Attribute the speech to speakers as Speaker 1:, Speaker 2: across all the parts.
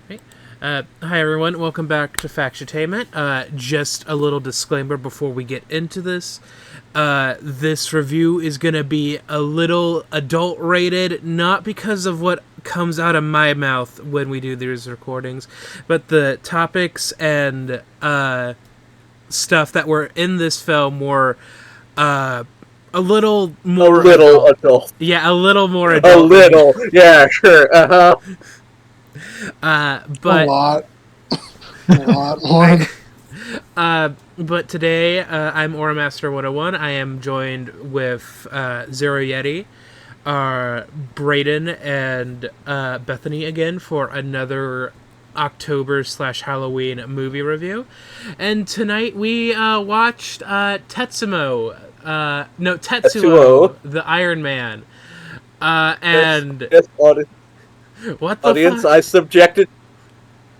Speaker 1: Hey. Hi everyone, welcome back to Factutainment. Just a little disclaimer before we get into this. This review is going to be a little adult rated, not because of what comes out of my mouth when we do these recordings, but the topics and stuff that were in this film were a little more
Speaker 2: a little adult.
Speaker 1: Yeah, a little more
Speaker 2: A
Speaker 1: adult.
Speaker 2: little, yeah, sure.
Speaker 3: A
Speaker 1: But
Speaker 3: lot. A lot more.
Speaker 1: But today, I'm Aura Master 101. I am joined with Zero Yeti, Brayden, and Bethany again for another October/Halloween movie review. And tonight we watched Tetsuo,
Speaker 2: Tetsuo.
Speaker 1: the Iron Man. And
Speaker 2: Yes,
Speaker 1: what the
Speaker 2: audience,
Speaker 1: fuck?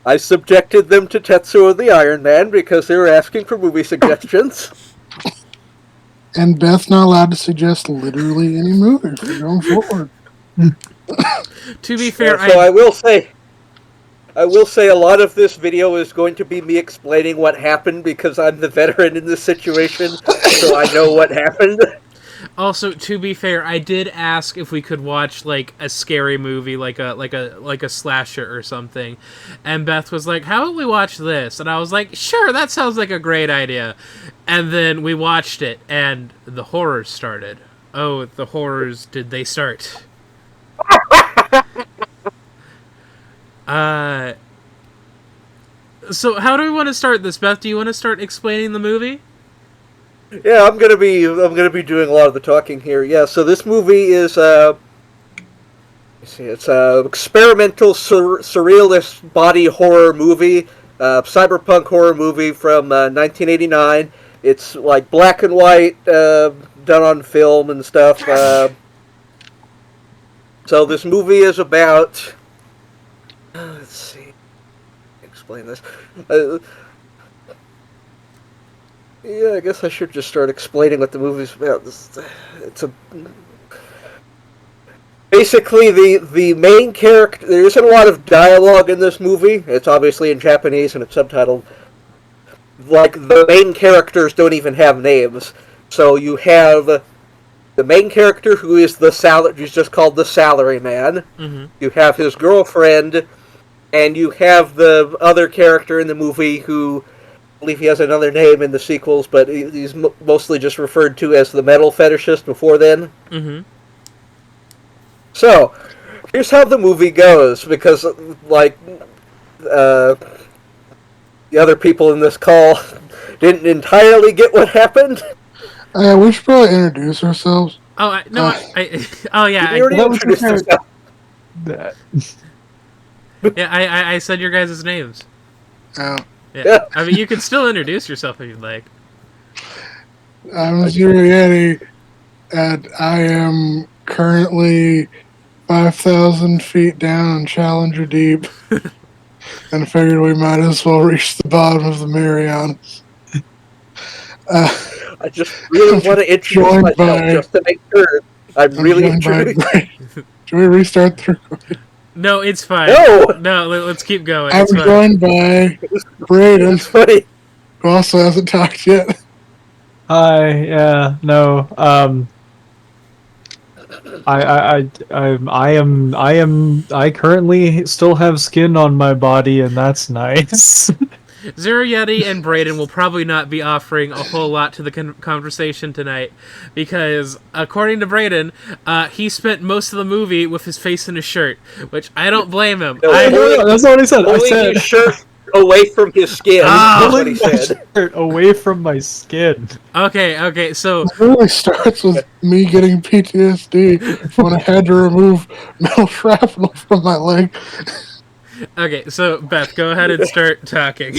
Speaker 2: I subjected them to Tetsuo the Iron Man because they were asking for movie suggestions.
Speaker 3: And Beth's not allowed to suggest literally any movie from going forward.
Speaker 1: To be fair,
Speaker 2: So I will say a lot of this video is going to be me explaining what happened because I'm the veteran in this situation, so I know what happened.
Speaker 1: Also, to be fair, I did ask if we could watch like a scary movie, like a slasher or something, and Beth was like, "How about we watch this?" And I was like, "Sure, that sounds like a great idea." And then we watched it, and the horrors started. Oh, the horrors! Did they start? Uh. So, how do we want to start this, Beth? Do you want to start explaining the movie?
Speaker 2: Yeah, I'm gonna be doing a lot of the talking here. Yeah, so this movie is it's a experimental surrealist body horror movie, cyberpunk horror movie from 1989. It's like black and white, done on film and stuff. So this movie is about. Let's see. Explain this. Yeah, I guess I should just start explaining what the movie's about. Basically the main character. There isn't a lot of dialogue in this movie. It's obviously in Japanese and it's subtitled. Like the main characters don't even have names. So you have the main character who is who's just called the salary man.
Speaker 1: Mm-hmm.
Speaker 2: You have his girlfriend, and you have the other character in the movie who. I believe he has another name in the sequels, but he's mostly just referred to as the metal fetishist before then.
Speaker 1: Mm-hmm.
Speaker 2: So, here's how the movie goes, because, like, the other people in this call didn't entirely get what happened.
Speaker 3: We should probably introduce ourselves.
Speaker 1: Oh no! Oh yeah!
Speaker 2: You already introduced yourself.
Speaker 1: I said your guys' names.
Speaker 3: Oh.
Speaker 1: Yeah. I mean, you can still introduce yourself if you'd like.
Speaker 3: I'm Zero Yeti, and I am currently 5,000 feet down Challenger Deep, and figured we might as well reach the bottom of the Marianas.
Speaker 2: I just really want to introduce myself just to make sure I'm really introduced.
Speaker 3: Should we restart the recording?
Speaker 1: No, it's fine. No, let's keep going.
Speaker 3: I'm joined by Brayden, who also hasn't talked yet.
Speaker 4: Hi, yeah, no, I currently still have skin on my body, and that's nice.
Speaker 1: Zero Yeti and Brayden will probably not be offering a whole lot to the conversation tonight, because according to Brayden, he spent most of the movie with his face in his shirt, which I don't blame him.
Speaker 4: That's not what I said. I said
Speaker 2: his shirt away from his skin. That's what he said.
Speaker 4: Shirt away from my skin.
Speaker 1: Okay, so
Speaker 3: it really starts with me getting PTSD when I had to remove metal shrapnel from my leg.
Speaker 1: Okay, so Beth, go ahead and start talking.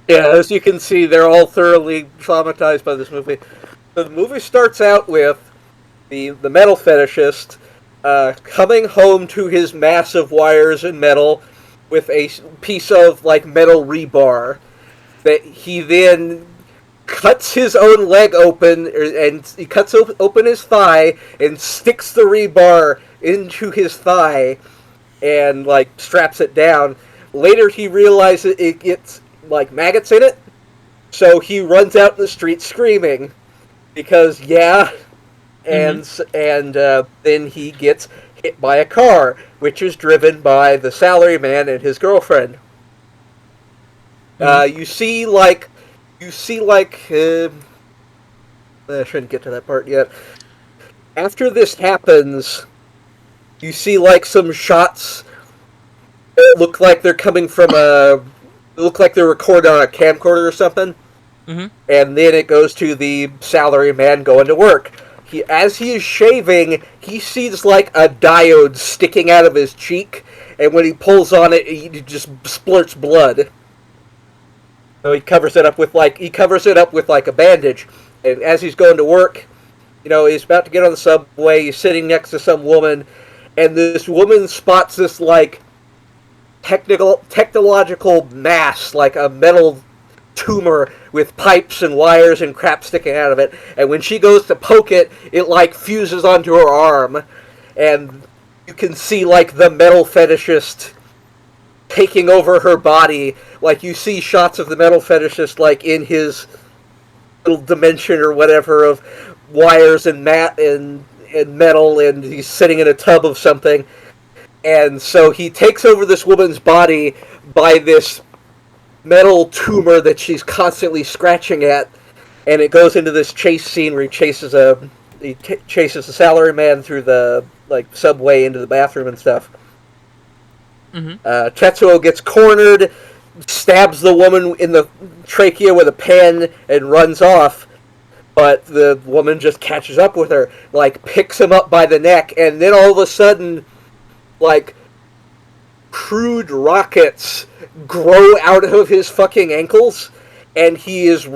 Speaker 2: Yeah, as you can see, they're all thoroughly traumatized by this movie. So the movie starts out with the metal fetishist coming home to his mass of wires and metal with a piece of like metal rebar that he then cuts his own leg open, and he cuts open his thigh and sticks the rebar into his thigh and like straps it down. Later, he realizes it gets like maggots in it, so he runs out in the street screaming because and then he gets hit by a car, which is driven by the salaryman and his girlfriend. You see like I shouldn't get to that part yet. After this happens, you see like some shots that look like they're coming from look like they're recorded on a camcorder or something.
Speaker 1: Mm-hmm.
Speaker 2: And then it goes to the salaryman going to work. As he is shaving, he sees like a diode sticking out of his cheek, and when he pulls on it, he just splurts blood. So he covers it up with like a bandage. And as he's going to work, he's about to get on the subway. He's sitting next to some woman, and this woman spots this like technological mass, like a metal tumor with pipes and wires and crap sticking out of it. And when she goes to poke it, it like fuses onto her arm, and you can see like the metal fetishist taking over her body. Like you see shots of the metal fetishist like in his little dimension or whatever of wires and metal, and he's sitting in a tub of something. And so he takes over this woman's body by this metal tumor that she's constantly scratching at, and it goes into this chase scene where he chases the salaryman through the like subway into the bathroom and stuff.
Speaker 1: Mm-hmm.
Speaker 2: Tetsuo gets cornered, stabs the woman in the trachea with a pen, and runs off. But the woman just catches up with her, like picks him up by the neck, and then all of a sudden, like, crude rockets grow out of his fucking ankles, and he is,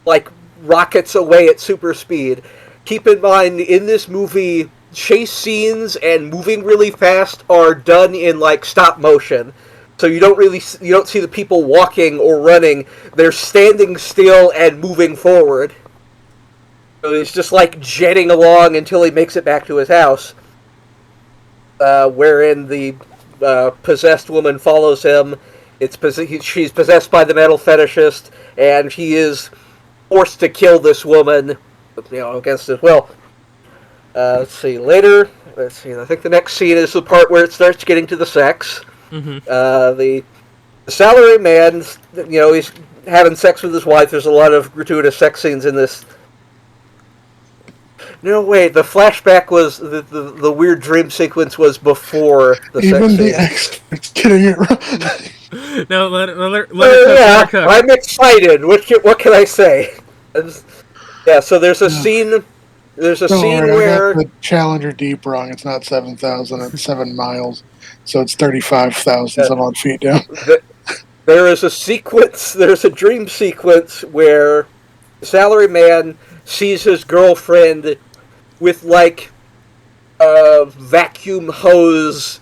Speaker 2: like, rockets away at super speed. Keep in mind, in this movie, chase scenes and moving really fast are done in, like, stop motion. So you don't see the people walking or running. They're standing still and moving forward. So he's just, like, jetting along until he makes it back to his house. Wherein the possessed woman follows him. She's possessed by the metal fetishist, and he is forced to kill this woman, against his will. Let's see. Later, I think the next scene is the part where it starts getting to the sex.
Speaker 1: Mm-hmm.
Speaker 2: The salaryman, he's having sex with his wife. There's a lot of gratuitous sex scenes in this. No, wait, the flashback was, the weird dream sequence was before the sex scene.
Speaker 3: Even the experts getting it wrong.
Speaker 1: No, let her cook.
Speaker 2: I'm excited. What can I say? So there's a scene. There's a scene where
Speaker 3: I got the Challenger Deep wrong. It's not 7,000. It's 7 miles, so it's 35,000 some odd feet down.
Speaker 2: There is a sequence. There's a dream sequence where the salaryman sees his girlfriend with like a vacuum hose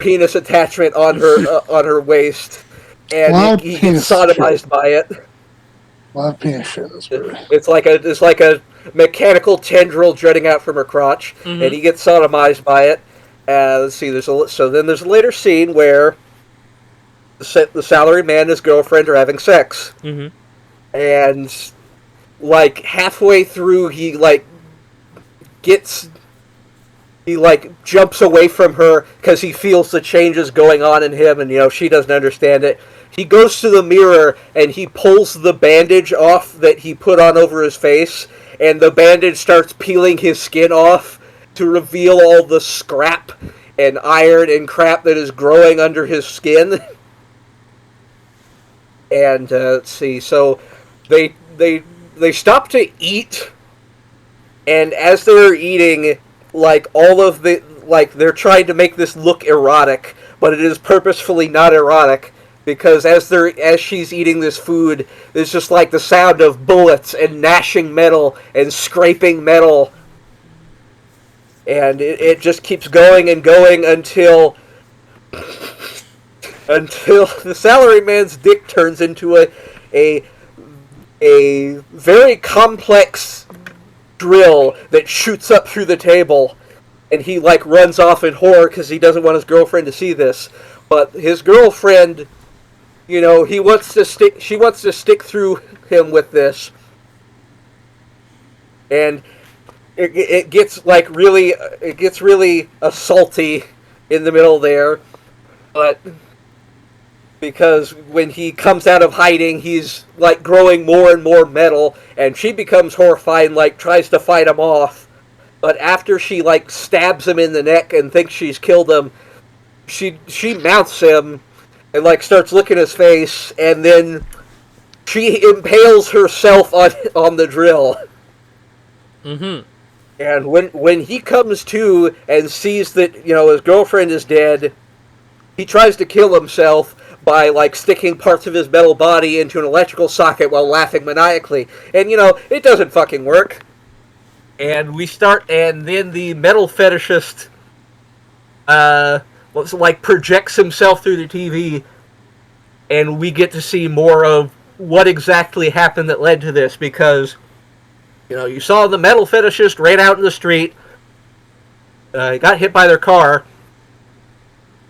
Speaker 2: penis attachment on her waist, and he gets sodomized by it.
Speaker 3: A lot of penis shit in this movie.
Speaker 2: It's like a mechanical tendril jutting out from her crotch,
Speaker 1: mm-hmm.
Speaker 2: and he gets sodomized by it. Let's see. Then there's a later scene where the salaryman and his girlfriend are having sex,
Speaker 1: mm-hmm.
Speaker 2: and like halfway through, he jumps away from her because he feels the changes going on in him, and she doesn't understand it. He goes to the mirror and he pulls the bandage off that he put on over his face, and the bandage starts peeling his skin off to reveal all the scrap and iron and crap that is growing under his skin. And let's see, so they stop to eat, and as they're eating, they're trying to make this look erotic, but it is purposefully not erotic, because as she's eating this food, there's just like the sound of bullets and gnashing metal and scraping metal, and it just keeps going and going until the salaryman's dick turns into a very complex drill that shoots up through the table, and he like runs off in horror because he doesn't want his girlfriend to see this. But his girlfriend, you know, he wants to stick. She wants to stick through him with this, and it gets like really, it gets really assaulty in the middle there, but because when he comes out of hiding, he's like growing more and more metal, and she becomes horrified and like tries to fight him off. But after she like stabs him in the neck and thinks she's killed him, she mounts him and like starts licking his face, and then she impales herself on the drill.
Speaker 1: Mm-hmm.
Speaker 2: And when he comes to and sees that, you know, his girlfriend is dead, he tries to kill himself by like sticking parts of his metal body into an electrical socket while laughing maniacally. And you know, it doesn't fucking work. And then the metal fetishist like projects himself through the TV, and we get to see more of what exactly happened that led to this, because you know, you saw the metal fetishist right out in the street. He got hit by their car.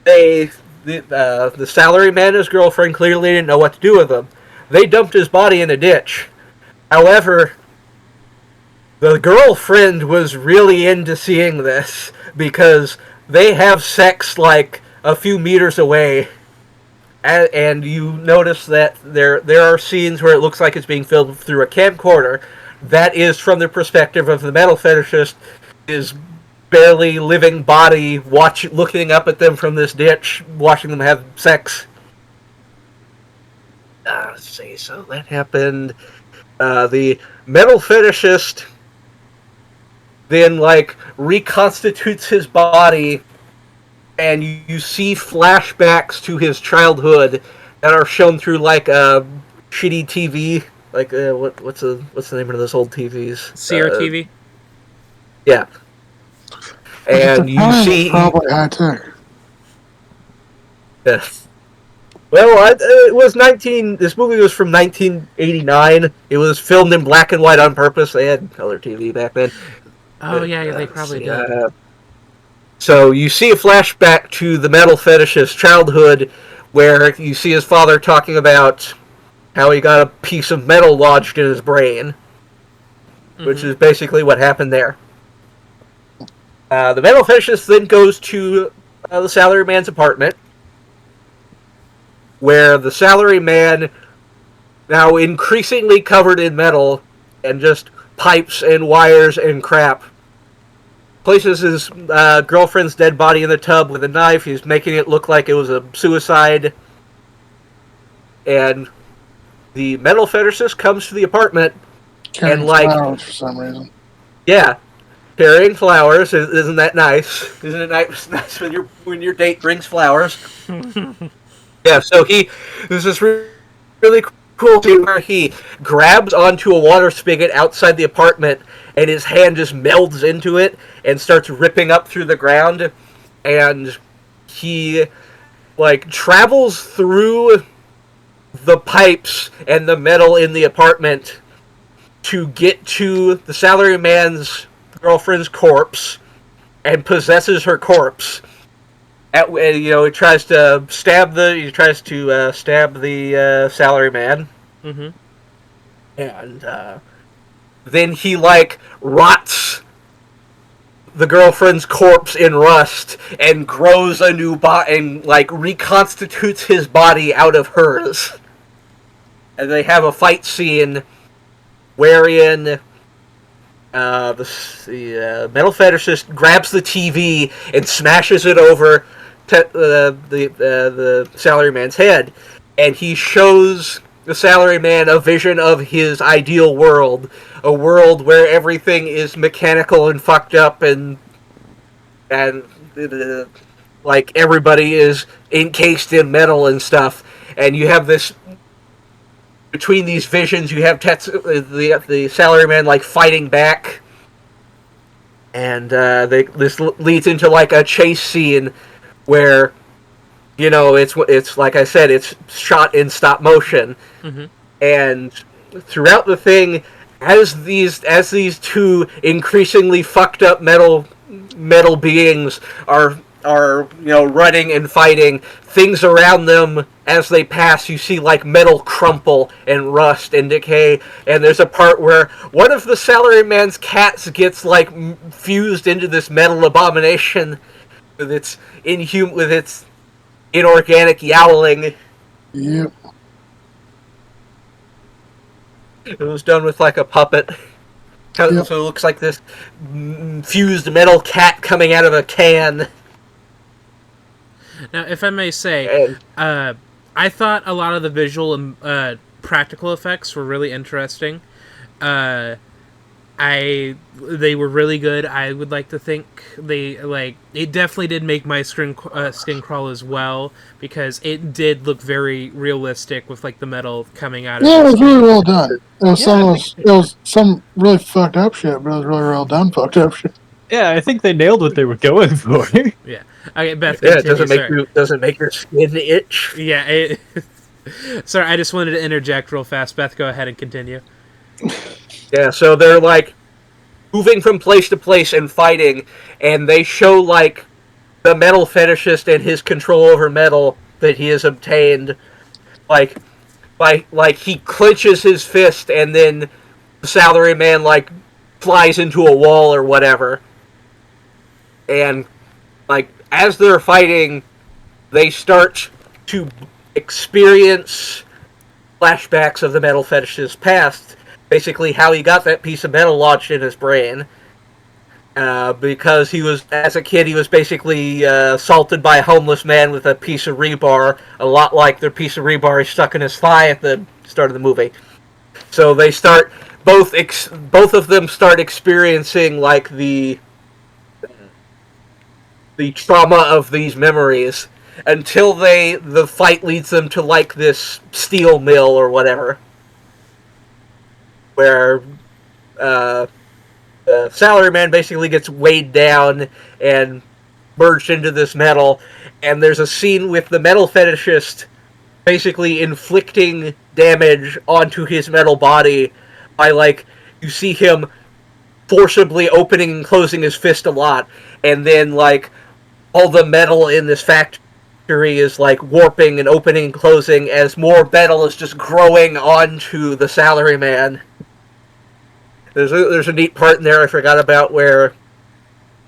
Speaker 2: The salaryman and his girlfriend clearly didn't know what to do with him. They dumped his body in a ditch. However, the girlfriend was really into seeing this, because they have sex like a few meters away. And you notice that there are scenes where it looks like it's being filmed through a camcorder. That is from the perspective of the metal fetishist, his barely living body looking up at them from this ditch, watching them have sex. Let's see, so that happened. The metal fetishist then like reconstitutes his body, and you see flashbacks to his childhood that are shown through like a shitty TV. Like what's the name of those old TVs?
Speaker 1: CRTV.
Speaker 2: Yeah. And you see
Speaker 3: probably high tech.
Speaker 2: Yeah. Well, it was This movie was from 1989. It was filmed in black and white on purpose. They had color TV back then.
Speaker 1: Oh yeah, they probably did.
Speaker 2: So you see a flashback to the metal fetish's childhood, where you see his father talking about how he got a piece of metal lodged in his brain, which is basically what happened there. The metal fetishist then goes to the salaryman's apartment, where the salaryman, now increasingly covered in metal and just pipes and wires and crap, places his girlfriend's dead body in the tub with a knife. He's making it look like it was a suicide. And the metal fetishist comes to the apartment
Speaker 3: Carrying
Speaker 2: and like
Speaker 3: flowers for some reason.
Speaker 2: Yeah, carrying flowers. Isn't that nice? Isn't it nice when your date brings flowers? Yeah. So there's this really cool scene where he grabs onto a water spigot outside the apartment, and his hand just melds into it and starts ripping up through the ground, and he like travels through the pipes and the metal in the apartment to get to the salaryman's girlfriend's corpse and possesses her corpse. He tries to stab the salaryman.
Speaker 1: Mm-hmm.
Speaker 2: And then he like rots the girlfriend's corpse in rust and grows a new body and like reconstitutes his body out of hers. And they have a fight scene wherein the metal fetishist grabs the TV and smashes it over the salaryman's head, and he shows the salaryman a vision of his ideal world, a world where everything is mechanical and fucked up, and like everybody is encased in metal and stuff. And you have this, between these visions, you have the salaryman like fighting back, and this leads into like a chase scene where, you know, it's like I said, it's shot in stop motion, and throughout the thing, as these two increasingly fucked up metal metal beings are running and fighting, things around them as they pass, you see like metal crumple and rust and decay. And there's a part where one of the salaryman's cats gets like fused into this metal abomination with its inorganic yowling.
Speaker 3: Yep.
Speaker 2: It was done with like a puppet.
Speaker 3: Yep.
Speaker 2: So it looks like this fused metal cat coming out of a can.
Speaker 1: Now, if I may say, I thought a lot of the visual and practical effects were really interesting. They were really good. I would like to think it definitely did make my skin crawl as well, because it did look very realistic with like the metal coming out of
Speaker 3: Yeah, it
Speaker 1: its
Speaker 3: was really
Speaker 1: skin.
Speaker 3: well done. It was some really fucked up shit, but it was really well done fucked up shit.
Speaker 4: Yeah, I think they nailed what they were going for.
Speaker 1: Yeah. Okay, Beth,
Speaker 2: Yeah,
Speaker 1: continue,
Speaker 2: it doesn't make your skin itch.
Speaker 1: Yeah. Sorry, I just wanted to interject real fast. Beth, go ahead and continue.
Speaker 2: Yeah, so they're like moving from place to place and fighting, and they show like the metal fetishist and his control over metal that he has obtained. Like he clenches his fist, and then the salaryman like flies into a wall or whatever. And like as they're fighting, they start to experience flashbacks of the metal fetish's past. Basically, how he got that piece of metal lodged in his brain. Because as a kid, he was basically assaulted by a homeless man with a piece of rebar, a lot like the piece of rebar he stuck in his thigh at the start of the movie. So they start both of them start experiencing like the trauma of these memories until the fight leads them to like this steel mill or whatever, where the salaryman basically gets weighed down and merged into this metal, and there's a scene with the metal fetishist basically inflicting damage onto his metal body by like you see him forcibly opening and closing his fist a lot, and then like all the metal in this factory is like warping and opening and closing as more metal is just growing onto the salaryman. There's a neat part in there I forgot about where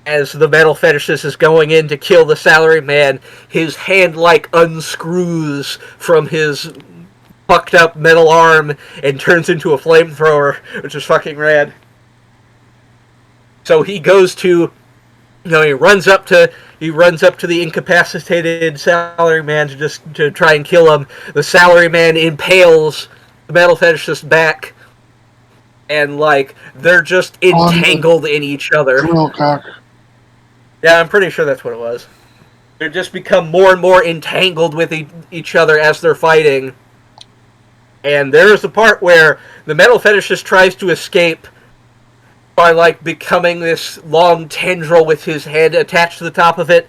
Speaker 2: as the metal fetishist is going in to kill the salaryman, his hand like unscrews from his fucked up metal arm and turns into a flamethrower, which is fucking rad. So he goes to he runs up to the incapacitated salaryman to try and kill him. The salaryman impales the metal fetishist back, and like they're just entangled in each other. Yeah, I'm pretty sure that's what it was. They just become more and more entangled with each other as they're fighting. And there's a part where the metal fetishist tries to escape by like becoming this long tendril with his head attached to the top of it,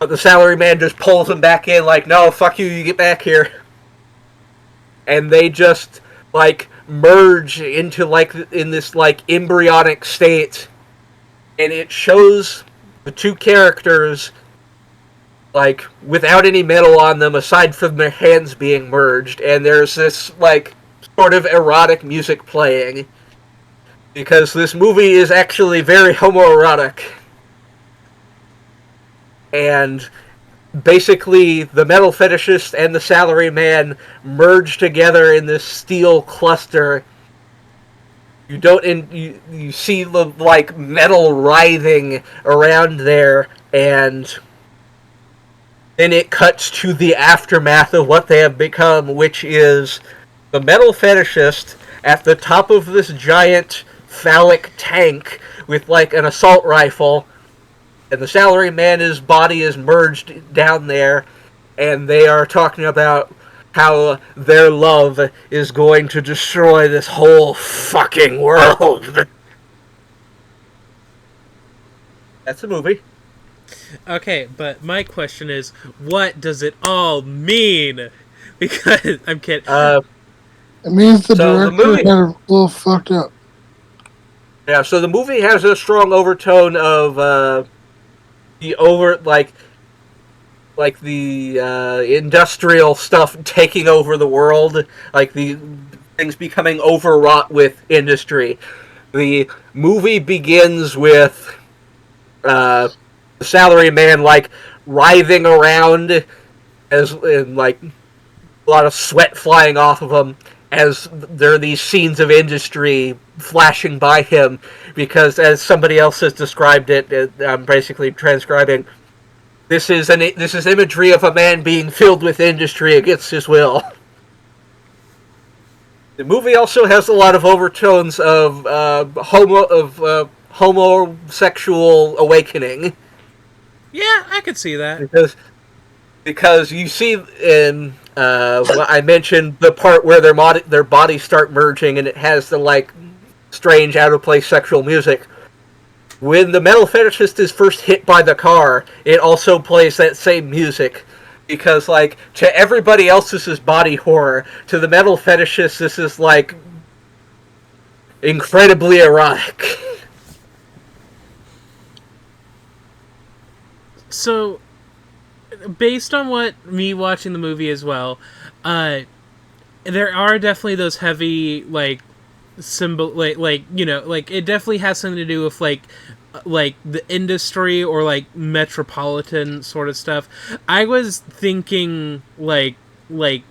Speaker 2: but the salaryman just pulls him back in like, no, fuck you, you get back here. And they just like merge into like in this like embryonic state, and it shows the two characters like without any metal on them aside from their hands being merged, and there's this like sort of erotic music playing because this movie is actually very homoerotic. And basically the metal fetishist and the salaryman merge together in this steel cluster. You see the like metal writhing around there, and then it cuts to the aftermath of what they have become, which is the metal fetishist at the top of this giant phallic tank with like an assault rifle, and the salaryman's body is merged down there, and they are talking about how their love is going to destroy this whole fucking world. That's a movie.
Speaker 1: Okay, but my question is, what does it all mean? Because I'm kidding.
Speaker 3: It means the
Speaker 2: So the
Speaker 3: director
Speaker 2: movie-
Speaker 3: had a little fucked up.
Speaker 2: Yeah, so the movie has a strong overtone of the over like the industrial stuff taking over the world, like the things becoming overwrought with industry. The movie begins with the salary man like writhing around as in like a lot of sweat flying off of him as there are these scenes of industry flashing by him because as somebody else has described it, I'm basically transcribing. This is imagery of a man being filled with industry against his will. The movie also has a lot of overtones of homosexual awakening
Speaker 1: Yeah, I could see that.
Speaker 2: because you see in what I mentioned the part where their bodies start merging and it has the like strange out of place sexual music. When the metal fetishist is first hit by the car, it also plays that same music. Because, like, to everybody else, this is body horror. To the metal fetishist, this is, like, incredibly erotic.
Speaker 1: So, based on what me watching the movie as well, there are definitely those heavy like symbol like you know like it definitely has something to do with like the industry or like metropolitan sort of stuff. I was thinking like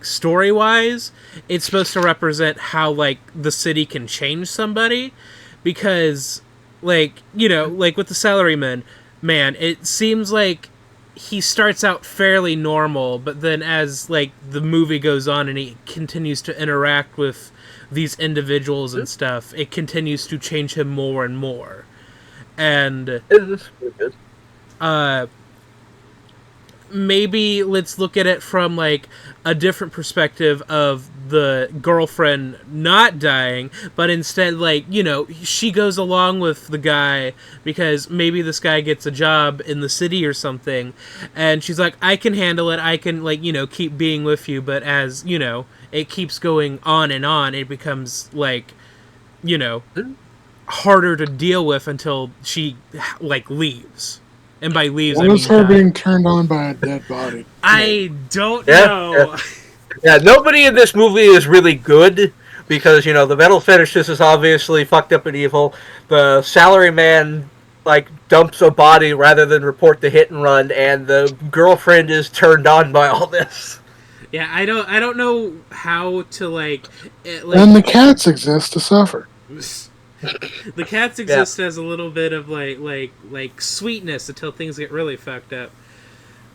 Speaker 1: story wise, it's supposed to represent how like the city can change somebody because like you know like with the salaryman man, it seems like he starts out fairly normal, but then as like the movie goes on and he continues to interact with these individuals and stuff, it continues to change him more and more. And uh maybe let's look at it from like a different perspective of the girlfriend not dying, but instead like you know she goes along with the guy because maybe this guy gets a job in the city or something, and she's like, I can handle it, I can like you know keep being with you, but as you know it keeps going on and on, it becomes like you know harder to deal with until she like leaves. And by leaves,
Speaker 3: What
Speaker 1: I
Speaker 3: is
Speaker 1: mean
Speaker 3: her
Speaker 1: die.
Speaker 3: being turned on by a dead body?
Speaker 1: I don't
Speaker 2: Yeah,
Speaker 1: know.
Speaker 2: yeah, nobody in this movie is really good because, you know, the metal fetishist is obviously fucked up and evil. The salaryman, like, dumps a body rather than report the hit and run, and the girlfriend is turned on by all this.
Speaker 1: Yeah, I don't know how to
Speaker 3: And the cats exist to suffer.
Speaker 1: the cats
Speaker 2: Yeah.
Speaker 1: exist as a little bit of like sweetness until things get really fucked up.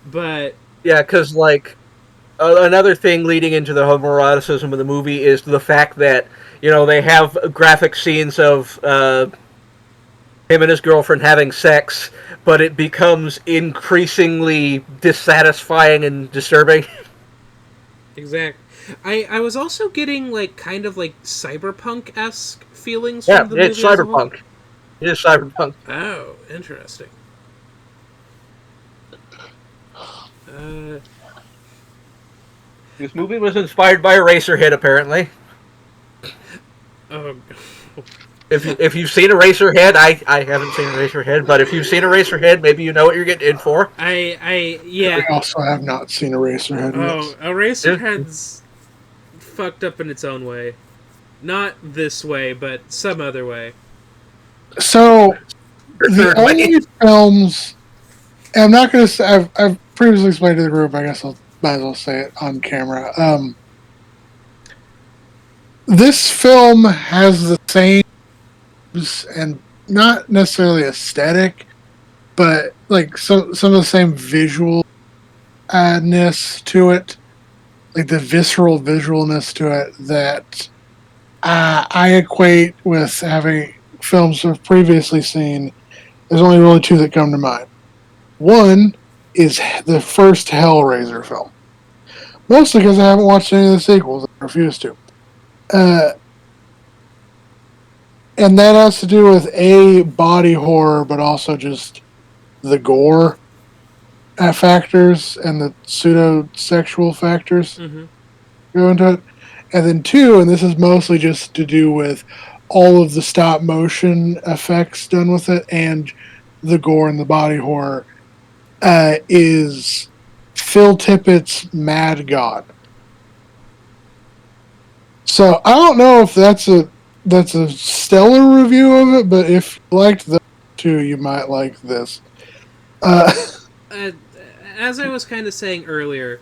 Speaker 1: But
Speaker 2: Yeah, because, like, another thing leading into the homoeroticism of the movie is the fact that, you know, they have graphic scenes of him and his girlfriend having sex, but it becomes increasingly dissatisfying and disturbing.
Speaker 1: exact I was also getting like kind of like cyberpunk-esque feelings
Speaker 2: Yeah,
Speaker 1: from the
Speaker 2: it's
Speaker 1: movie as a whole.
Speaker 2: cyberpunk. It is cyberpunk.
Speaker 1: Oh, interesting. Uh
Speaker 2: This movie was inspired by Eraserhead, apparently.
Speaker 1: oh
Speaker 2: If you've seen Eraserhead, I haven't seen Eraserhead, but if you've seen Eraserhead, maybe you know what you're getting in for.
Speaker 1: I
Speaker 3: I
Speaker 1: yeah.
Speaker 3: also have not seen Eraserhead.
Speaker 1: Oh,
Speaker 3: Yes.
Speaker 1: Eraserhead's fucked up in its own way. Not this way, but some other way.
Speaker 3: So the
Speaker 2: Third way.
Speaker 3: only films, and I'm not going to say, I've previously explained to the group, I guess I might as well say it on camera. This film has the same, and not necessarily aesthetic, but like some of the same visualness to it, like the visceral visualness to it that I equate with having films I've previously seen. There's only really two that come to mind. One is the first Hellraiser film, mostly because I haven't watched any of the sequels. I refuse to. And that has to do with a body horror, but also just the gore factors and the pseudo sexual factors
Speaker 1: Mm-hmm.
Speaker 3: go into it. And then two, and this is mostly just to do with all of the stop motion effects done with it and the gore and the body horror is Phil Tippett's Mad God. So I don't know if that's a stellar review of it, but if you liked those two, you might like this. Uh,
Speaker 1: uh, as I was kind of saying earlier,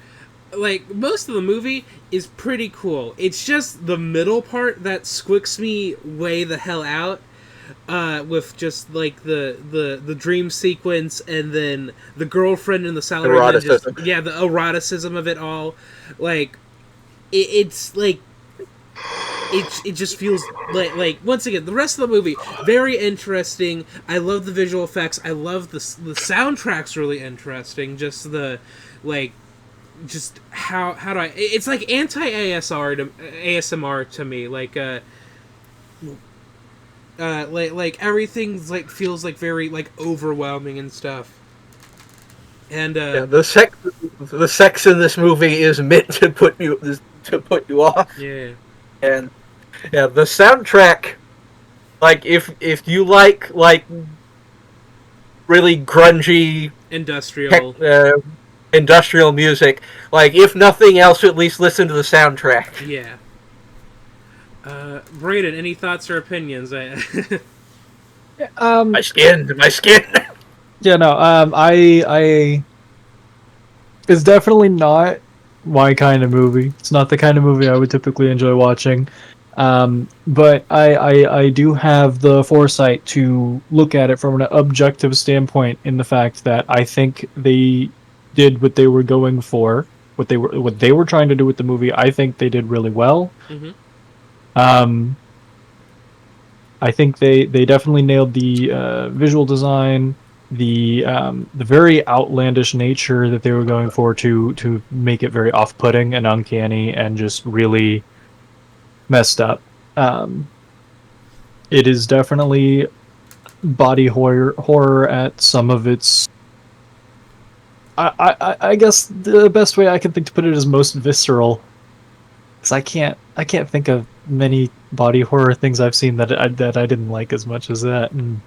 Speaker 1: like, most of the movie is pretty cool. It's just the middle part that squicks me way the hell out. With just like the dream sequence, and then the girlfriend and the salary, and then just
Speaker 2: Eroticism.
Speaker 1: the eroticism of it all. Like, it's like it just feels like once again the rest of the movie very interesting. I love the visual effects. I love the soundtrack's really interesting. Just the like just how do I? It's like anti ASMR to me. Like everything's like feels like very like overwhelming and stuff. And
Speaker 2: Yeah, the sex in this movie is meant to put you off,
Speaker 1: yeah,
Speaker 2: and yeah, the soundtrack. Like if you like really grungy
Speaker 1: industrial.
Speaker 2: industrial music, like if nothing else, at least listen to the soundtrack.
Speaker 1: Yeah. Brayden, any thoughts or opinions?
Speaker 2: My skin.
Speaker 4: Yeah, no. I it's definitely not my kind of movie. It's not the kind of movie I would typically enjoy watching. But I do have the foresight to look at it from an objective standpoint in the fact that I think they did what they were going for, what they were trying to do with the movie. I think they did really well.
Speaker 1: Mm-hmm.
Speaker 4: Um, I think they definitely nailed the visual design, the very outlandish nature that they were going for to make it very off-putting and uncanny and just really messed up. Um, it is definitely body horror at some of its. I guess the best way I can think to put it is most visceral. Because I can't think of many body horror things I've seen that I didn't like as much as that. And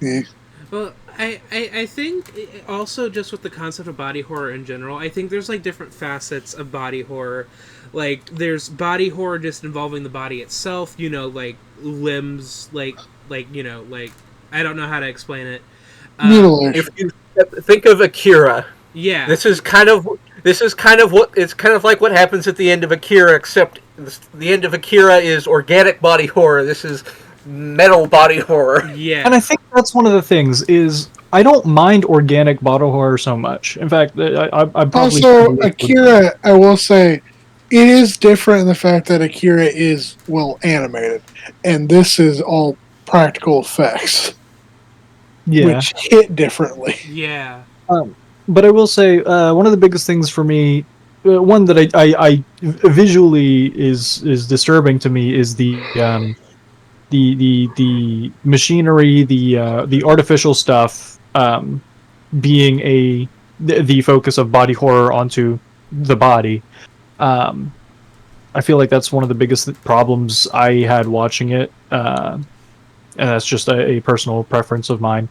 Speaker 3: yeah.
Speaker 1: Well, I think also just with the concept of body horror in general, I think there's like different facets of body horror. Like there's body horror just involving the body itself, like limbs, like like I don't know how to explain it.
Speaker 2: If
Speaker 3: Mutilation.
Speaker 2: you think of Akira,
Speaker 1: Yeah,
Speaker 2: this is kind of what it's kind of like what happens at the end of Akira, except the end of Akira is organic body horror. This is metal body horror.
Speaker 1: yeah.
Speaker 4: I think that's one of the things is I don't mind organic body horror so much. In fact, I probably
Speaker 3: Also, Akira, I will say, it is different in the fact that Akira is well animated, and this is all practical effects,
Speaker 4: yeah.
Speaker 3: which hit differently.
Speaker 1: Yeah.
Speaker 4: But I will say one of the biggest things for me, one that I visually is disturbing to me is the machinery, the artificial stuff being the focus of body horror onto the body. Um, I feel like that's one of the biggest problems I had watching it, and that's just a personal preference of mine.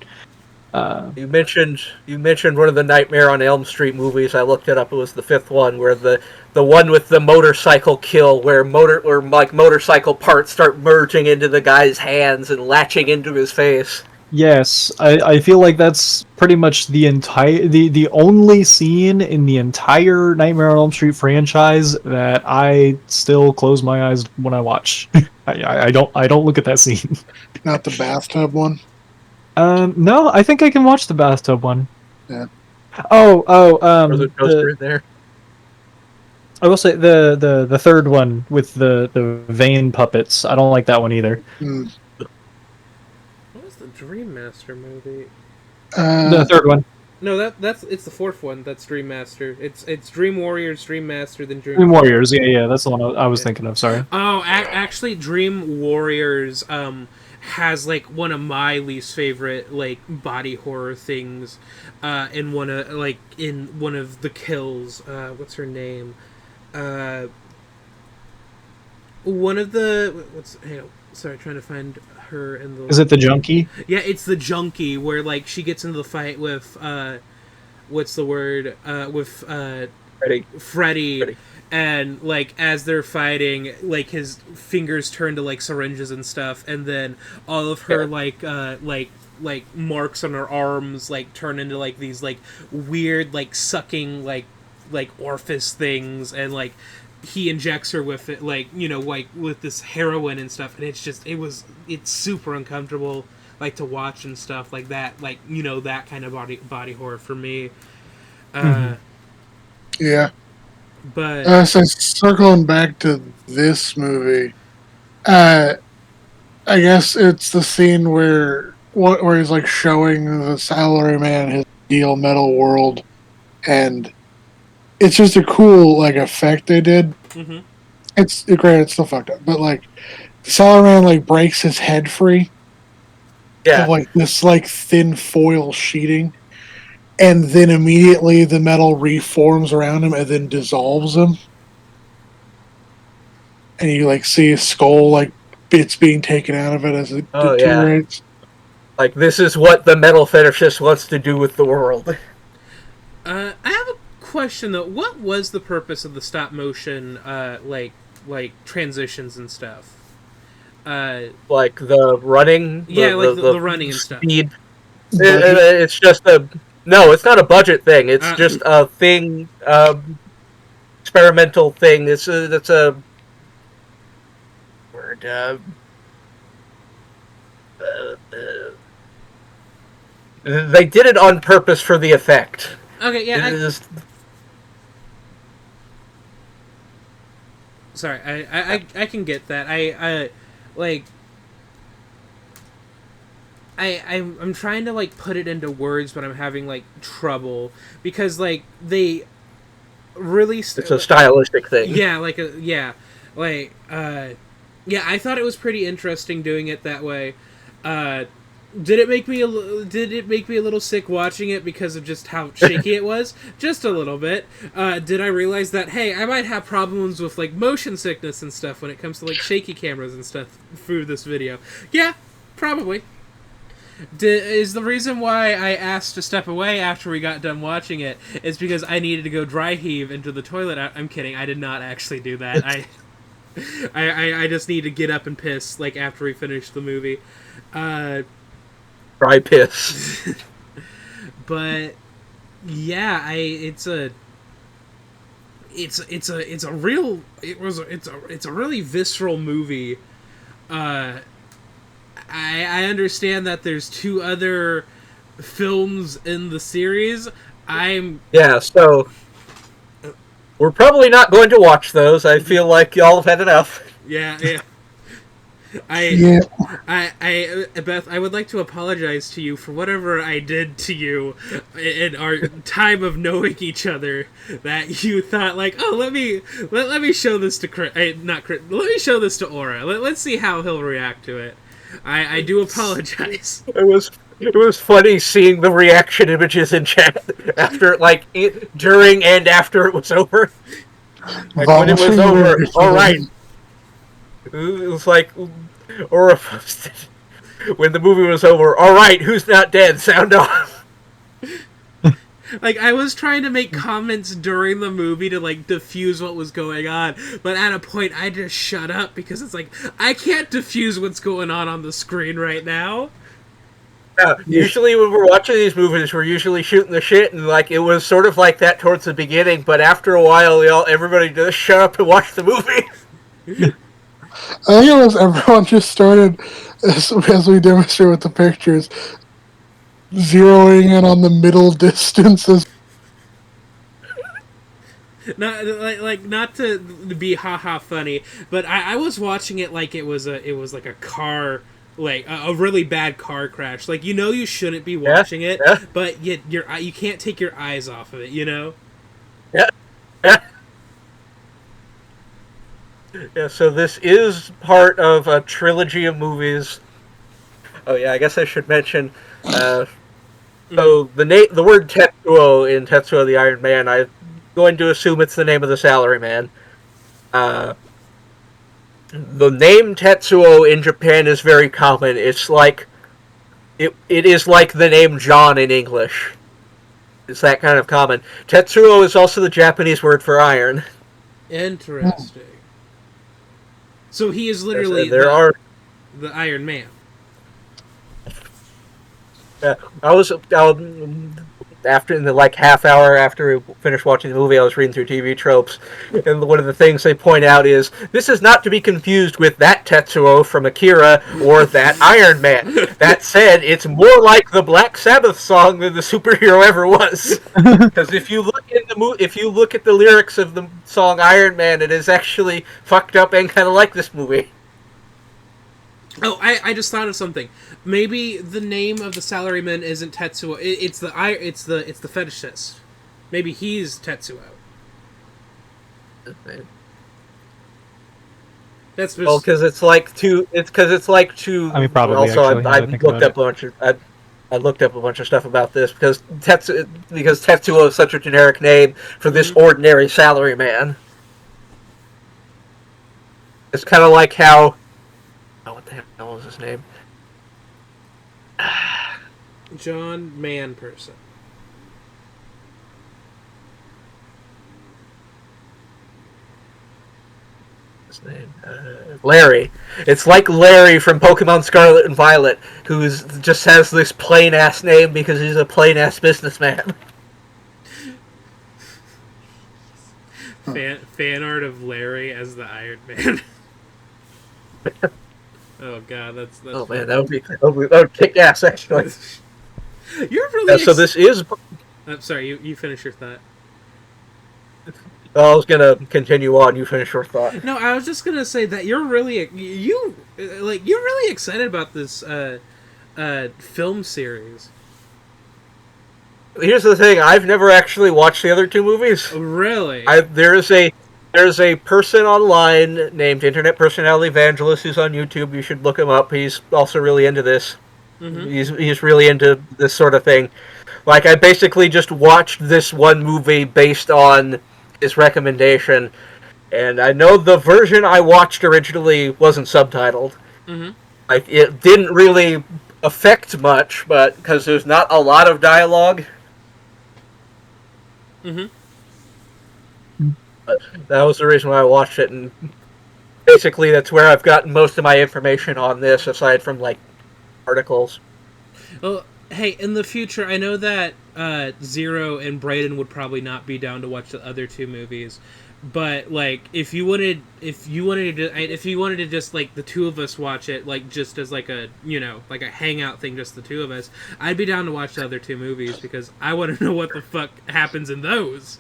Speaker 2: You mentioned one of the Nightmare on Elm Street movies. I looked it up. It was the fifth one, where the one with the motorcycle kill, where motorcycle parts start merging into the guy's hands and latching into his face.
Speaker 4: Yes, I feel like that's pretty much the only scene in the entire Nightmare on Elm Street franchise that I still close my eyes when I watch. I don't look at that scene.
Speaker 3: Not the bathtub one.
Speaker 4: No, I think I can watch the bathtub one.
Speaker 3: Yeah.
Speaker 2: Roller coaster in there.
Speaker 4: I will say the third one with the vein puppets. I don't like that one either.
Speaker 3: Mm.
Speaker 1: What was the Dream Master movie?
Speaker 4: The third one,
Speaker 1: No, that's it's the fourth one. That's Dream Master. It's Dream Warriors, Dream Master, then Dream.
Speaker 4: Dream Warriors. Yeah, that's the one I was thinking of. Sorry.
Speaker 1: Oh, actually, Dream Warriors has like one of my least favorite like body horror things. In one of the kills. What's her name? One of the Sorry, trying to find her in the.
Speaker 4: Is it the junkie?
Speaker 1: Yeah, it's the junkie where like she gets into the fight with what's the word with Freddy,
Speaker 2: Ready.
Speaker 1: and like as they're fighting, like his fingers turn to like syringes and stuff, and then all of her like marks on her arms like turn into like these like weird like sucking like orifice things, and like he injects her with it, like like with this heroin and stuff, and it's super uncomfortable like to watch and stuff like that, like that kind of body horror for me.
Speaker 3: Yeah.
Speaker 1: But
Speaker 3: So circling back to this movie, uh, I guess it's the scene where he's like showing the salary man his deal metal world, and it's just a cool like effect they did.
Speaker 1: mhm.
Speaker 3: It's great. It's still fucked up, but like the salary man like breaks his head free of
Speaker 2: Yeah.
Speaker 3: like this like thin foil sheeting, and then immediately the metal reforms around him and then dissolves him, and you like see his skull like bits being taken out of it as it
Speaker 2: Oh yeah.
Speaker 3: deteriorates.
Speaker 2: Like this is what the metal fetishist wants to do with the world.
Speaker 1: I have a question though. What was the purpose of the stop motion, like transitions and stuff?
Speaker 2: Like the running,
Speaker 1: Yeah, like the running and stuff.
Speaker 2: speed.
Speaker 3: Budget.
Speaker 2: It's just no. It's not a budget thing. It's
Speaker 1: Uh,
Speaker 2: just a thing. Experimental thing. It's a word. They did it on purpose for the effect.
Speaker 1: Okay, yeah.
Speaker 2: It is,
Speaker 1: Sorry, I can get that. I like. I'm trying to like put it into words, but I'm having like trouble because like they really
Speaker 2: it's a stylistic thing.
Speaker 1: yeah, like like yeah, I thought it was pretty interesting doing it that way. Did it make me a little sick watching it because of just how shaky it was? Just a little bit. Did I realize that hey, I might have problems with like motion sickness and stuff when it comes to like shaky cameras and stuff through this video? Yeah, probably. Is the reason why I asked to step away after we got done watching it is because I needed to go dry heave into the toilet. I'm kidding. I did not actually do that. I just need to get up and piss like after we finish the movie.
Speaker 2: Dry piss.
Speaker 1: But yeah, it's a really visceral movie. I understand that there's 2 other films in the series.
Speaker 2: Yeah. So we're probably not going to watch those. I feel like y'all have had enough.
Speaker 1: Yeah.
Speaker 3: Yeah.
Speaker 1: Beth, I would like to apologize to you for whatever I did to you in our time of knowing each other. That you thought like, oh, let me show this to let me show this to Aura. Let's see how he'll react to it. I do apologize.
Speaker 2: It was funny seeing the reaction images in chat after, like, during and after it was over. Like when it was over, all right. It was like, or when the movie was over, all right, who's not dead? Sound off.
Speaker 1: Like, I was trying to make comments during the movie to, like, diffuse what was going on, but at a point, I just shut up because it's like, I can't diffuse what's going on the screen right now.
Speaker 2: Yeah, usually when we're watching these movies, we're usually shooting the shit, and, like, it was sort of like that towards the beginning, but after a while, everybody just shut up and watch the movie.
Speaker 3: I think it was everyone just started, as we demonstrate with the pictures, zeroing in on the middle distances.
Speaker 1: Not to be haha funny, but I was watching it like it was like a car, like a really bad car crash. Like you shouldn't be watching it,
Speaker 2: yeah.
Speaker 1: but you can't take your eyes off of it.
Speaker 2: Yeah. Yeah, so this is part of a trilogy of movies. Oh yeah, I guess I should mention. So the word Tetsuo in Tetsuo the Iron Man, I'm going to assume it's the name of the salary man. the name Tetsuo in Japan is very common. It's like it is like the name John in English. It's that kind of common. Tetsuo is also the Japanese word for iron.
Speaker 1: Interesting. So he is
Speaker 2: Yes,
Speaker 1: literally
Speaker 2: and there are.
Speaker 1: the Iron Man.
Speaker 2: I was after in the like half hour after we finished watching the movie, I was reading through TV tropes, and one of the things they point out is this is not to be confused with that Tetsuo from Akira or that Iron Man. That said, it's more like the Black Sabbath song than the superhero ever was. Because if you look in if you look at the lyrics of the song Iron Man, it is actually fucked up and kind of like this movie.
Speaker 1: Oh, I just thought of something. Maybe the name of the salaryman isn't Tetsuo. It's the fetishist. Maybe he's Tetsuo. That's just...
Speaker 2: Well, because it's like two. It's because it's like two.
Speaker 4: I mean, probably.
Speaker 2: Also,
Speaker 4: Actually,
Speaker 2: I looked up a bunch of. I looked up a bunch of stuff about this because Tetsuo is such a generic name for this ordinary salaryman. It's kind of like how. Oh, what the hell was his name?
Speaker 1: John Man Person.
Speaker 2: His name, Larry. It's like Larry from Pokemon Scarlet and Violet, who just has this plain ass name because he's a plain ass businessman.
Speaker 1: Fan art of Larry as the Iron Man. Oh god, that's
Speaker 2: oh man, that would kick ass actually.
Speaker 1: You're really
Speaker 2: so this is.
Speaker 1: I'm sorry, you finish your thought.
Speaker 2: I was gonna continue on. You finish your thought.
Speaker 1: No, I was just gonna say that you're really you're really excited about this film series.
Speaker 2: Here's the thing: I've never actually watched the other two movies.
Speaker 1: Really?
Speaker 2: There's a person online named Internet Personality Evangelist who's on YouTube. You should look him up. He's also really into this. Mm-hmm. He's really into this sort of thing. Like I basically just watched this one movie based on his recommendation, and I know the version I watched originally wasn't subtitled. Mm-hmm. Like it didn't really affect much, but because there's not a lot of dialogue. Mm-hmm. That was the reason why I watched it, and basically that's where I've gotten most of my information on this, aside from like articles.
Speaker 1: Well, hey, in the future, I know that Zero and Brayden would probably not be down to watch the other two movies, but like if you wanted to just like the two of us watch it, like just as like a like a hangout thing, just the two of us, I'd be down to watch the other two movies because I want to know what the fuck happens in those.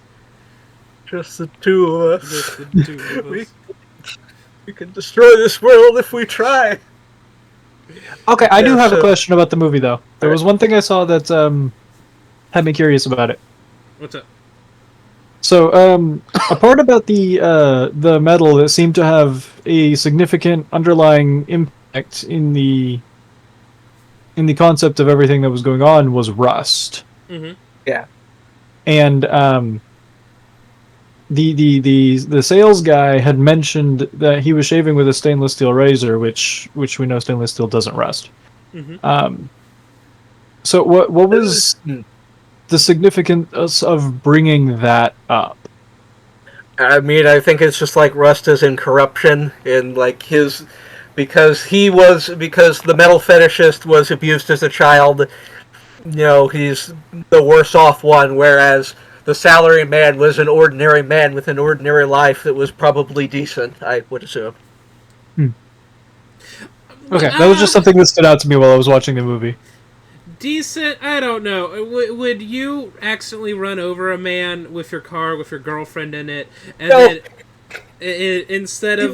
Speaker 2: Just the two of us.
Speaker 1: Just the two of us.
Speaker 2: We can destroy this world if we try.
Speaker 4: Okay, I do have a question about the movie, though. There was one thing I saw that had me curious about it.
Speaker 1: What's up?
Speaker 4: So, a part about the metal that seemed to have a significant underlying impact in the concept of everything that was going on was rust.
Speaker 1: Mm-hmm.
Speaker 2: Yeah.
Speaker 4: And the sales guy had mentioned that he was shaving with a stainless steel razor, which we know stainless steel doesn't rust. Mm-hmm. So what was the significance of bringing that up?
Speaker 2: I mean, I think it's just like rust is in corruption, and like because the metal fetishist was abused as a child. He's the worse off one, whereas the salary man was an ordinary man with an ordinary life that was probably decent, I would assume.
Speaker 4: Okay, that was just something that stood out to me while I was watching the movie.
Speaker 1: Decent? I don't know. Would you accidentally run over a man with your car with your girlfriend in it, and then instead of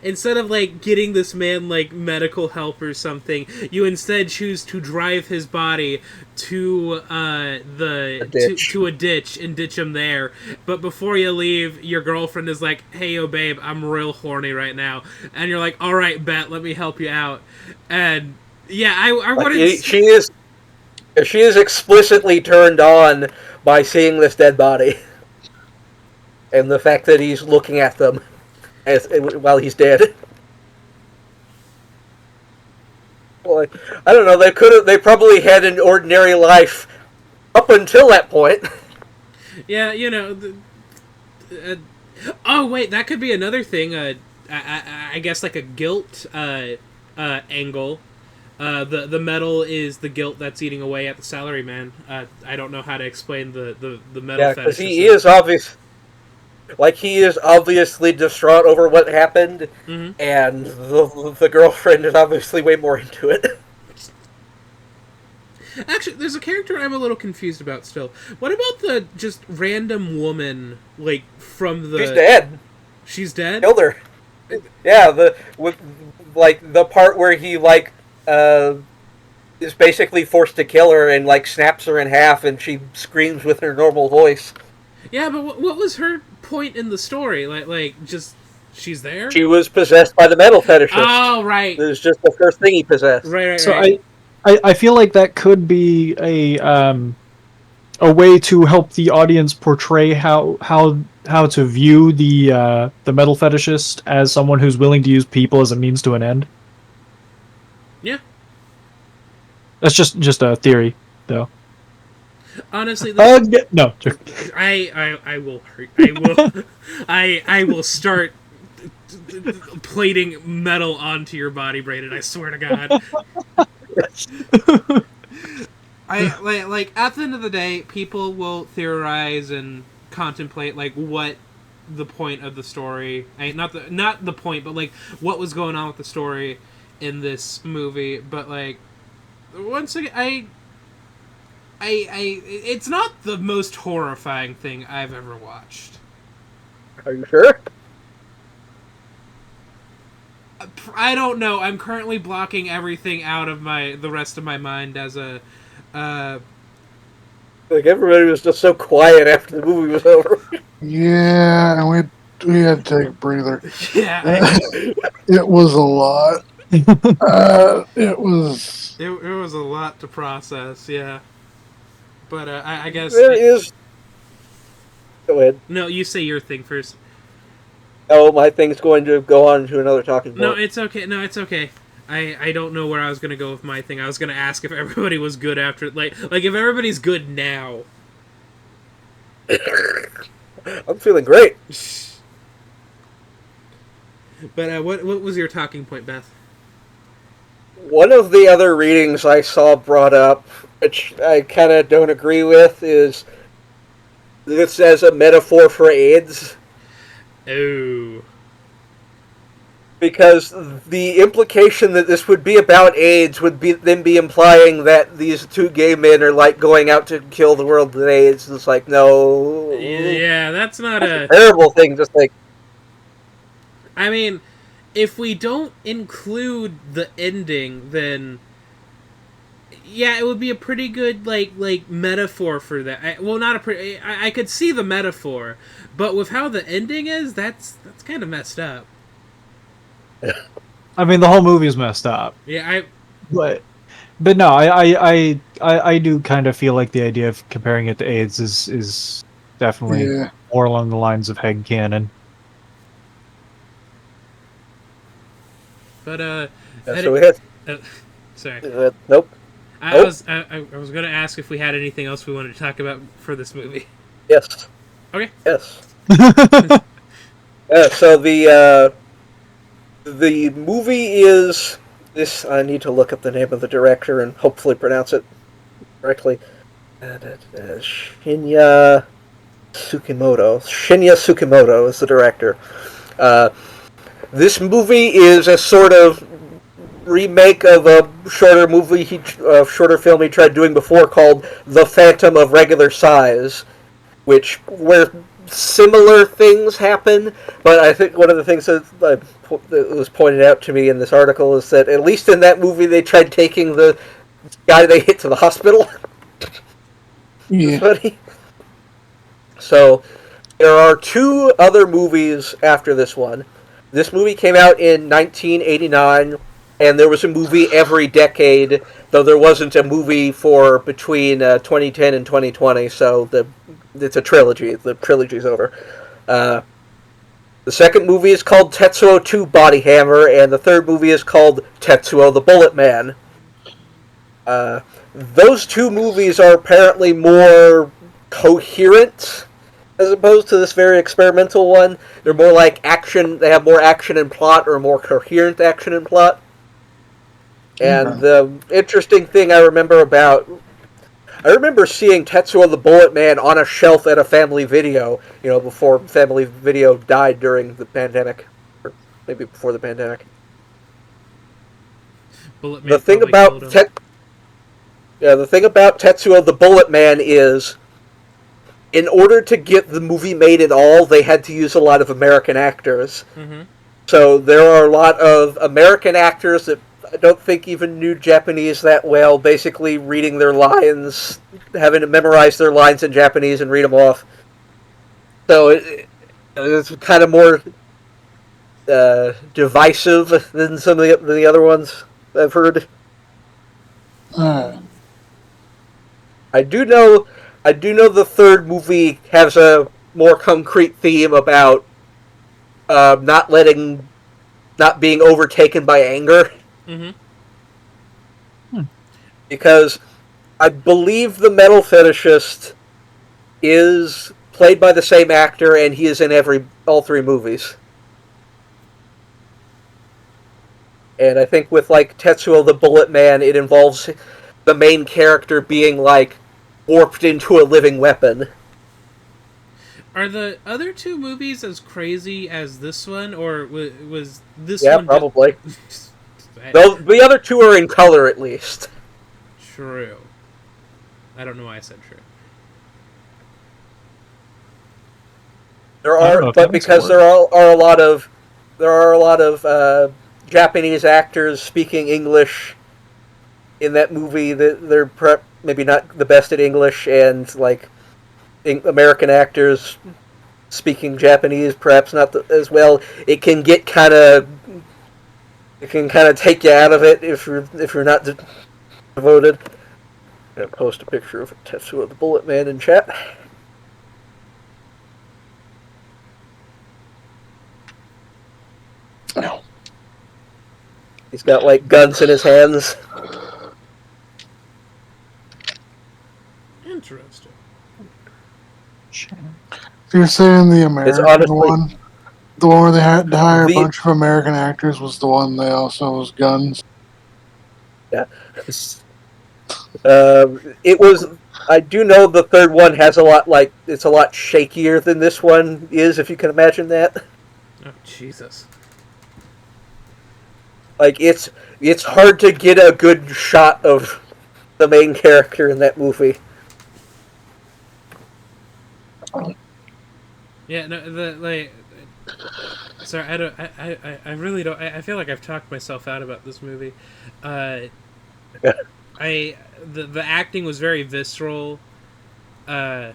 Speaker 1: instead of like getting this man like medical help or something, you instead choose to drive his body to to a ditch and ditch him there. But before you leave, your girlfriend is like, "Hey, yo, babe, I'm real horny right now," and you're like, "All right, bet, let me help you out." And yeah, I wanted.
Speaker 2: She is explicitly turned on by seeing this dead body. and the fact that he's looking at them while he's dead. Well, I don't know. They probably had an ordinary life up until that point.
Speaker 1: Yeah, oh wait, that could be another thing. I guess like a guilt angle. The metal is the guilt that's eating away at the salaryman. I don't know how to explain the metal.
Speaker 2: Yeah, because he is obviously distraught over what happened, and the girlfriend is obviously way more into it.
Speaker 1: Actually, there's a character I'm a little confused about still. What about the just random woman, like, from the...
Speaker 2: She's dead.
Speaker 1: She's dead?
Speaker 2: Killed her. Yeah, the part where he, is basically forced to kill her and, snaps her in half and she screams with her normal voice.
Speaker 1: Yeah, but what was her point in the story? Just... She's there?
Speaker 2: She was possessed by the metal fetishist.
Speaker 1: Oh, right.
Speaker 2: It was just the first thing he possessed.
Speaker 1: Right.
Speaker 4: So I feel like that could be a way to help the audience portray how to view the metal fetishist as someone who's willing to use people as a means to an end.
Speaker 1: Yeah.
Speaker 4: That's just a theory, though.
Speaker 1: Honestly,
Speaker 4: no.
Speaker 1: I will hurt. I will. I will start plating metal onto your body, Brayden. I swear to God. I at the end of the day, people will theorize and contemplate what the point of the story. Not the point, but what was going on with the story in this movie. But once again, it's not the most horrifying thing I've ever watched.
Speaker 2: Are you sure?
Speaker 1: I don't know. I'm currently blocking everything out of the rest of my mind as a.
Speaker 2: Everybody was just so quiet after the movie was over.
Speaker 3: Yeah, and we had to take a breather.
Speaker 1: Yeah,
Speaker 3: it was a lot. It was.
Speaker 1: It was a lot to process. Yeah, but I guess
Speaker 2: There is. Go ahead.
Speaker 1: No, you say your thing first.
Speaker 2: Oh, my thing's going to go on to another talking point.
Speaker 1: No, it's okay. I don't know where I was going to go with my thing. I was going to ask if everybody was good after... Like if everybody's good now.
Speaker 2: I'm feeling great.
Speaker 1: But what was your talking point, Beth?
Speaker 2: One of the other readings I saw brought up, which I kind of don't agree with, is this as a metaphor for AIDS.
Speaker 1: Oh.
Speaker 2: Because the implication that this would be about AIDS would be implying that these two gay men are going out to kill the world with AIDS. It's no.
Speaker 1: Yeah, that's not a
Speaker 2: terrible thing. Just
Speaker 1: I mean, if we don't include the ending, then yeah, it would be a pretty good metaphor for that. I could see the metaphor, but with how the ending is, that's kind of messed up.
Speaker 4: I mean, the whole movie is messed up.
Speaker 1: Yeah,
Speaker 4: but no, I do kind of feel like the idea of comparing it to AIDS is definitely more along the lines of headcanon.
Speaker 1: But
Speaker 2: so we had.
Speaker 1: Sorry.
Speaker 2: Nope.
Speaker 1: I was going to ask if we had anything else we wanted to talk about for this movie.
Speaker 2: Yes.
Speaker 1: Okay.
Speaker 2: Yes. So the movie is this. I need to look up the name of the director and hopefully pronounce it correctly. Shinya Tsukimoto. Shinya Tsukimoto is the director. This movie is a sort of remake of a shorter film he tried doing before called The Phantom of Regular Size, where similar things happen, but I think one of the things that was pointed out to me in this article is that at least in that movie they tried taking the guy they hit to the hospital.
Speaker 3: Yeah.
Speaker 2: So there are two other movies after this one. This movie came out in 1989, and there was a movie every decade, though there wasn't a movie for between 2010 and 2020, so it's a trilogy. The trilogy's over. Uh, the second movie is called Tetsuo 2 Body Hammer, and the third movie is called Tetsuo the Bullet Man. Those two movies are apparently more coherent as opposed to this very experimental one. They're more like action, they have more action and plot, or more coherent action and plot. And the interesting thing I remember seeing Tetsuo the Bullet Man on a shelf at a Family Video, before Family Video died during the pandemic. Or maybe before the pandemic.
Speaker 1: Bullet Man
Speaker 2: The thing about the thing about Tetsuo the Bullet Man is, in order to get the movie made at all, they had to use a lot of American actors.
Speaker 1: Mm-hmm.
Speaker 2: So there are a lot of American actors that I don't think even knew Japanese that well, basically reading their lines, having to memorize their lines in Japanese and read them off. So it's kind of more divisive than some of the other ones I've heard. I do know the third movie has a more concrete theme about not being overtaken by anger.
Speaker 1: Mm-hmm.
Speaker 2: Because I believe the metal fetishist is played by the same actor, and he is in all three movies. And I think with like Tetsuo the Bullet Man, it involves the main character being like warped into a living weapon.
Speaker 1: Are the other two movies as crazy as this one, or was this
Speaker 2: Yeah,
Speaker 1: one
Speaker 2: probably.
Speaker 1: just...
Speaker 2: The other two are in color, at least.
Speaker 1: True. I don't know why I said true.
Speaker 2: There are, but because there are a lot of Japanese actors speaking English in that movie, that they're maybe not the best at English, and like American actors speaking Japanese perhaps not as well. It can kind of take you out of it if you're not devoted. I'm gonna post a picture of Tetsuo the Bullet Man in chat. He's got like guns in his hands.
Speaker 1: Interesting.
Speaker 3: You're saying the American
Speaker 2: honestly,
Speaker 3: one? The one where they had to hire a bunch of American actors was the one they also was guns?
Speaker 2: Yeah. It was. I do know the third one has it's a lot shakier than this one is, if you can imagine that.
Speaker 1: Oh, Jesus.
Speaker 2: Like, it's hard to get a good shot of the main character in that movie.
Speaker 1: Yeah, no, sorry, I really don't. I feel like I've talked myself out about this movie. The acting was very visceral.
Speaker 2: Yeah,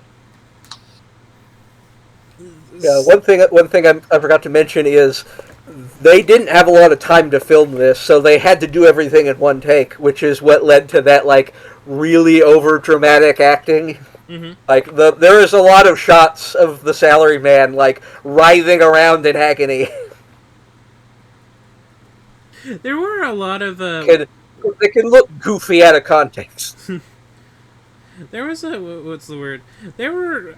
Speaker 2: one thing I forgot to mention is they didn't have a lot of time to film this, so they had to do everything in one take, which is what led to that like really over dramatic acting.
Speaker 1: Mm-hmm.
Speaker 2: Like there is a lot of shots of the salaryman like writhing around in agony.
Speaker 1: There were a lot of
Speaker 2: They can look goofy out of context.
Speaker 1: There was what's the word? There were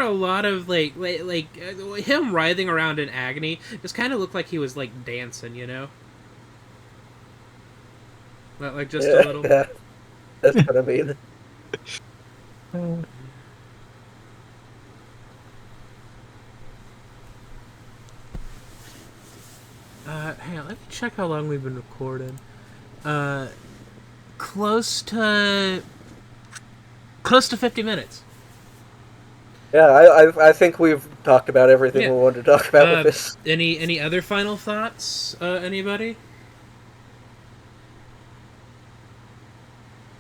Speaker 1: a lot of like him writhing around in agony. Just kind of looked like he was like dancing, you know. Like just a little.
Speaker 2: Yeah, that's what I mean.
Speaker 1: Hang on, let me check how long we've been recording. Close to 50 minutes.
Speaker 2: Yeah, I think we've talked about everything we wanted to talk about with this.
Speaker 1: Any other final thoughts? Anybody?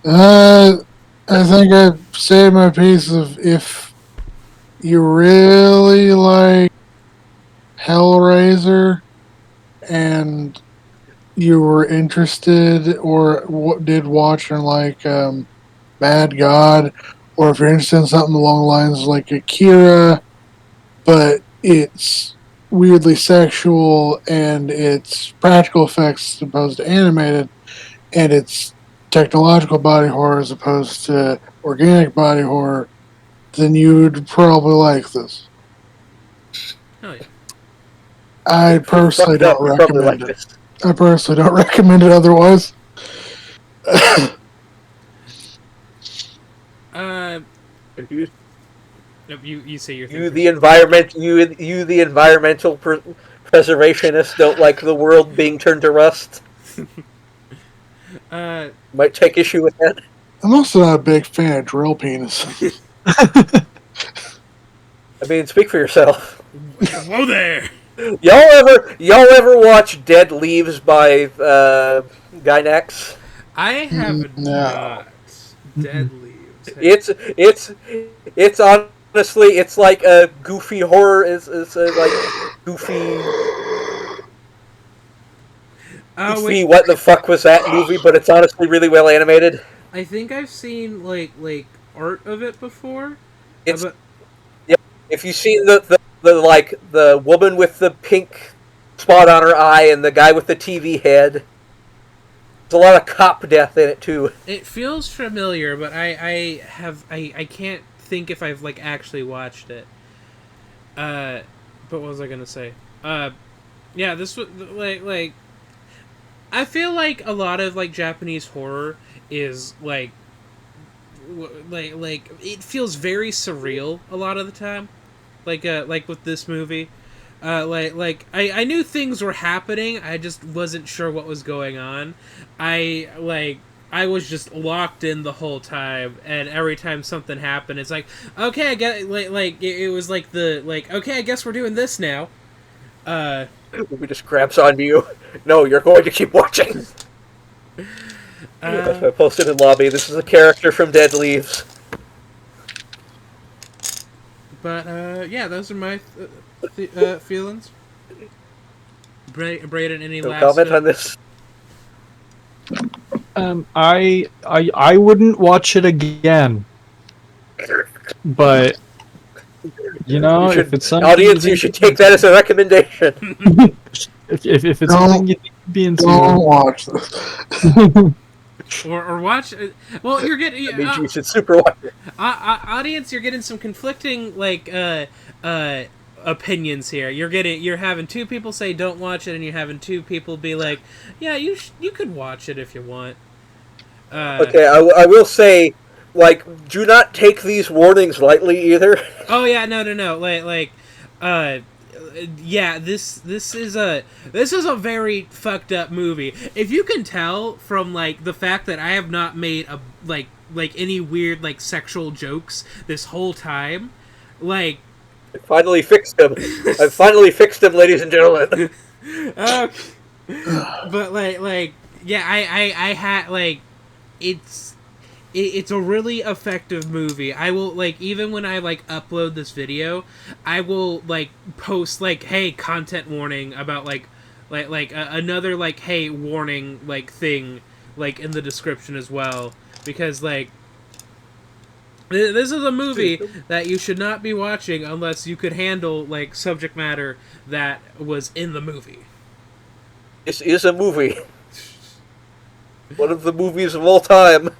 Speaker 3: I think I'd say my piece of if you really like Hellraiser and you were interested or did watch and like Mad God, or if you're interested in something along the lines like Akira, but it's weirdly sexual and it's practical effects as opposed to animated, and it's technological body horror as opposed to organic body horror, then you'd probably like this.
Speaker 1: Oh yeah.
Speaker 3: I
Speaker 2: If you're
Speaker 3: personally
Speaker 2: fucked
Speaker 3: don't
Speaker 2: up, you probably
Speaker 3: recommend
Speaker 2: like
Speaker 3: it.
Speaker 2: this.
Speaker 3: I personally don't recommend it otherwise.
Speaker 1: Uh,
Speaker 2: You,
Speaker 1: you say your thing
Speaker 2: you the
Speaker 1: first.
Speaker 2: environment, you the environmental preservationist, don't like the world being turned to rust.
Speaker 1: Uh,
Speaker 2: Might take issue with that.
Speaker 3: I'm also not a big fan of drill penis.
Speaker 2: I mean, speak for yourself.
Speaker 1: whoa there.
Speaker 2: Y'all ever watch Dead Leaves by Gynax?
Speaker 1: I have
Speaker 3: No.
Speaker 1: not. Dead leaves. Hey.
Speaker 2: It's honestly it's like a goofy horror. It's a, like goofy
Speaker 1: Oh wait,
Speaker 2: goofy. What the fuck was that movie? But it's honestly really well animated.
Speaker 1: I think I've seen like art of it before.
Speaker 2: It's
Speaker 1: But
Speaker 2: yeah. If you've seen the like the woman with the pink spot on her eye and the guy with the TV head, there's a lot of cop death in it too.
Speaker 1: it feels familiar, but I can't think if I've like actually watched it. But what was I gonna say? Yeah, this was like I feel like a lot of like Japanese horror is like it feels very surreal a lot of the time. Like with this movie, I knew things were happening. I just wasn't sure what was going on. I was just locked in the whole time, and every time something happened, it's like, okay, I get it was like the like okay, I guess we're doing this now. Uh,
Speaker 2: We just grabs onto you. No, you're going to keep watching. That's what I posted in lobby. This is a character from Dead Leaves.
Speaker 1: but yeah, those are my feelings. Braden, any
Speaker 2: No
Speaker 1: last
Speaker 2: comment on this.
Speaker 4: I wouldn't watch it again, but you know,
Speaker 2: You
Speaker 4: if
Speaker 2: should,
Speaker 4: it's something
Speaker 2: audience, you should take that as a recommendation.
Speaker 4: if it's
Speaker 3: Don't-
Speaker 4: something you need to be
Speaker 3: Don't
Speaker 4: into,
Speaker 3: watch this.
Speaker 1: or watch. Well, you're getting
Speaker 2: That means you should super watch it.
Speaker 1: audience. You're getting some conflicting opinions here. You're having two people say don't watch it, and you're having two people be like, yeah, you could watch it if you want.
Speaker 2: Okay, I will say, like, do not take these warnings lightly either.
Speaker 1: Oh yeah, no, uh, yeah, this is a very fucked up movie. If you can tell from like the fact that I have not made a like any weird like sexual jokes this whole time, like
Speaker 2: I finally fixed him. I finally fixed him, ladies and gentlemen.
Speaker 1: okay. But like yeah, I had like it's it's a really effective movie. I will like even when I like upload this video, I will like post like hey content warning about another like hey warning like thing like in the description as well because like this is a movie that you should not be watching unless you could handle like subject matter that was in the movie.
Speaker 2: This is a movie. One of the movies of all time.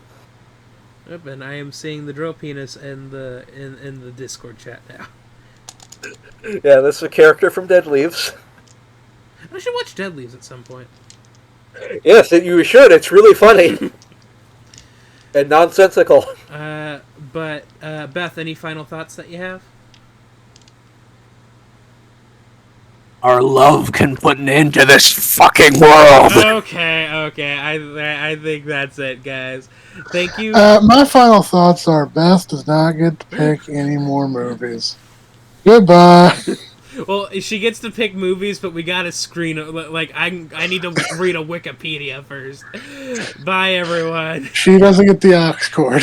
Speaker 1: Yep, and I am seeing the drill penis in the Discord chat now.
Speaker 2: Yeah, this is a character from Dead Leaves.
Speaker 1: I should watch Dead Leaves at some point.
Speaker 2: Yes, you should. It's really funny. And nonsensical.
Speaker 1: But Beth, any final thoughts that you have?
Speaker 2: Our love can put an end to this fucking world.
Speaker 1: Okay. I think that's it, guys. Thank you.
Speaker 3: My final thoughts are Beth does not get to pick any more movies. Goodbye.
Speaker 1: Well, she gets to pick movies, but we gotta screen like I need to read a Wikipedia first. Bye, everyone.
Speaker 3: She doesn't get the aux cord.